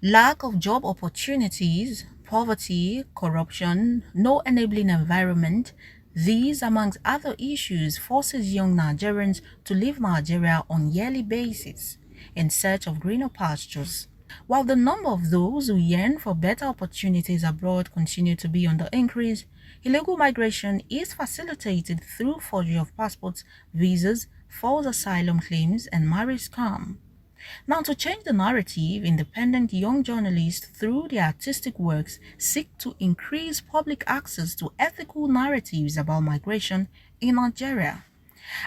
Lack of job opportunities, poverty, corruption, no enabling environment, these, amongst other issues, forces young Nigerians to leave Nigeria on yearly basis in search of greener pastures. While the number of those who yearn for better opportunities abroad continue to be on the increase, illegal migration is facilitated through forgery of passports, visas, false asylum claims, and marriage scam. Now, to change the narrative, independent young journalists, through their artistic works, seek to increase public access to ethical narratives about migration in Nigeria.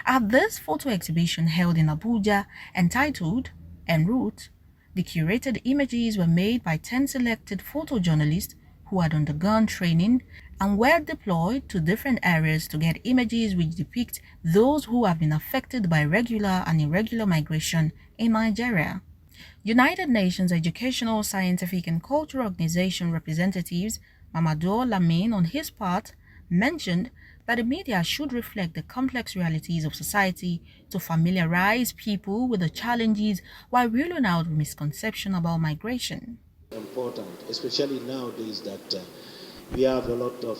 At this photo exhibition held in Abuja, entitled Enroute, the curated images were made by 10 selected photojournalists who had undergone training and were deployed to different areas to get images which depict those who have been affected by regular and irregular migration in Nigeria. United Nations Educational, Scientific and Cultural Organization representatives Mamadou Lamine, on his part, mentioned that the media should reflect the complex realities of society to familiarize people with the challenges while ruling out misconception about migration. Important, especially nowadays that we have a lot of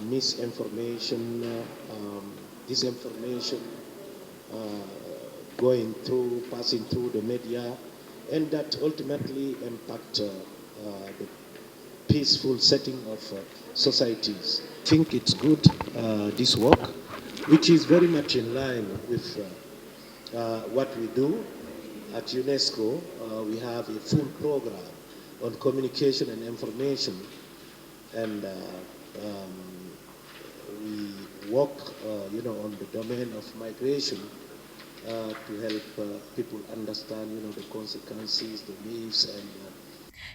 misinformation, disinformation uh, passing through the media, and that ultimately impact the peaceful setting of societies. I think it's good, this work, which is very much in line with what we do. At UNESCO, we have a full program on communication and information, and we work, on the domain of migration to help people understand, the consequences, the myths, and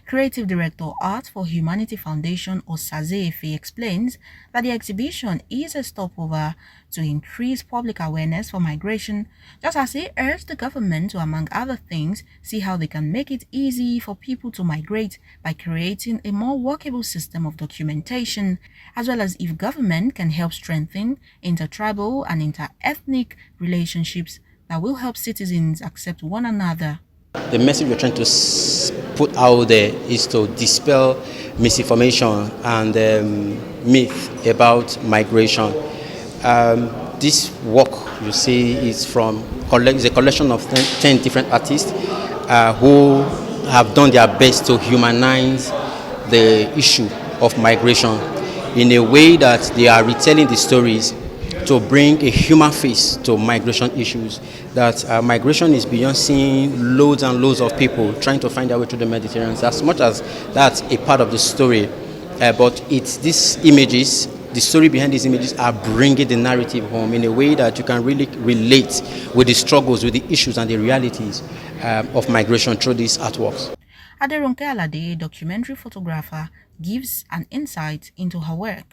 Creative Director Art for Humanity Foundation Osazeefe explains that the exhibition is a stopover to increase public awareness for migration, just as he urged the government to, among other things, see how they can make it easy for people to migrate by creating a more workable system of documentation, as well as if government can help strengthen intertribal and inter-ethnic relationships that will help citizens accept one another. The message we're trying to put out there is to dispel misinformation and myth about migration. This work you see is is a collection of 10 different artists who have done their best to humanize the issue of migration in a way that they are retelling the stories to bring a human face to migration issues. That migration is beyond seeing loads and loads of people trying to find their way through the Mediterranean. As much as that's a part of the story, but it's these images, the story behind these images are bringing the narrative home in a way that you can really relate with the struggles, with the issues and the realities of migration through these artworks. Aderonke Alade, a documentary photographer, gives an insight into her work.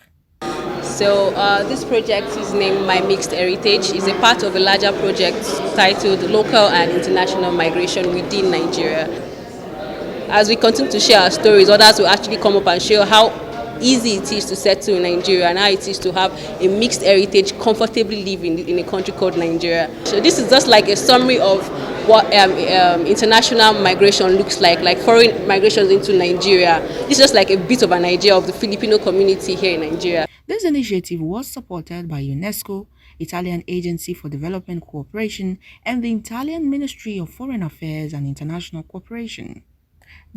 So this project is named My Mixed Heritage. It's a part of a larger project titled Local and International Migration Within Nigeria. As we continue to share our stories, others will actually come up and share how easy it is to settle in Nigeria and how it is to have a mixed heritage, comfortably live in a country called Nigeria. So this is just like a summary of what international migration looks like foreign migrations into Nigeria. This is just like a bit of an idea of the Filipino community here in Nigeria. This initiative was supported by UNESCO, Italian Agency for Development Cooperation, and the Italian Ministry of Foreign Affairs and International Cooperation.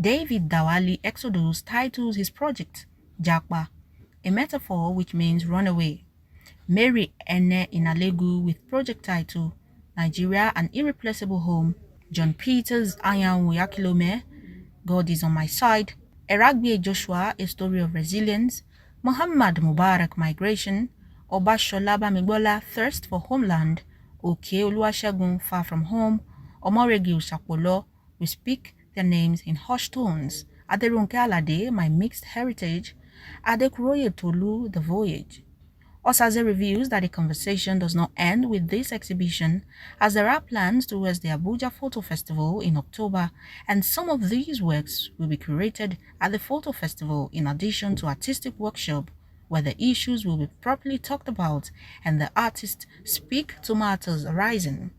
David Dawali Exodus titles his project Jakba, a metaphor which means runaway. Mary Ene Inalegu with project title Nigeria, an Irreplaceable Home. John Peters Ayanwu Yakilome, God is on My Side. Eragbe Joshua, A Story of Resilience. Muhammad Mubarak, Migration. Obashola Bamigbola, Thirst for Homeland. Oke Oluwasegun, Far From Home. Omoregi Usapolo, We Speak Their Names in Hushed Tones. Aderonke Alade, My Mixed Heritage. Adekuroye Tolu, The Voyage. Osaze reveals that the conversation does not end with this exhibition, as there are plans towards the Abuja Photo Festival in October, and some of these works will be curated at the Photo Festival in addition to artistic workshop, where the issues will be properly talked about and the artists speak to matters arising.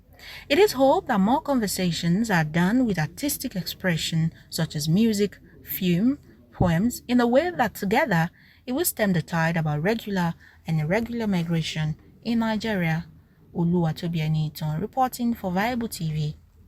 It is hoped that more conversations are done with artistic expression such as music, film, poems in a way that together it will stem the tide about regular and irregular migration in Nigeria. Oluwatobianiton reporting for Viable TV.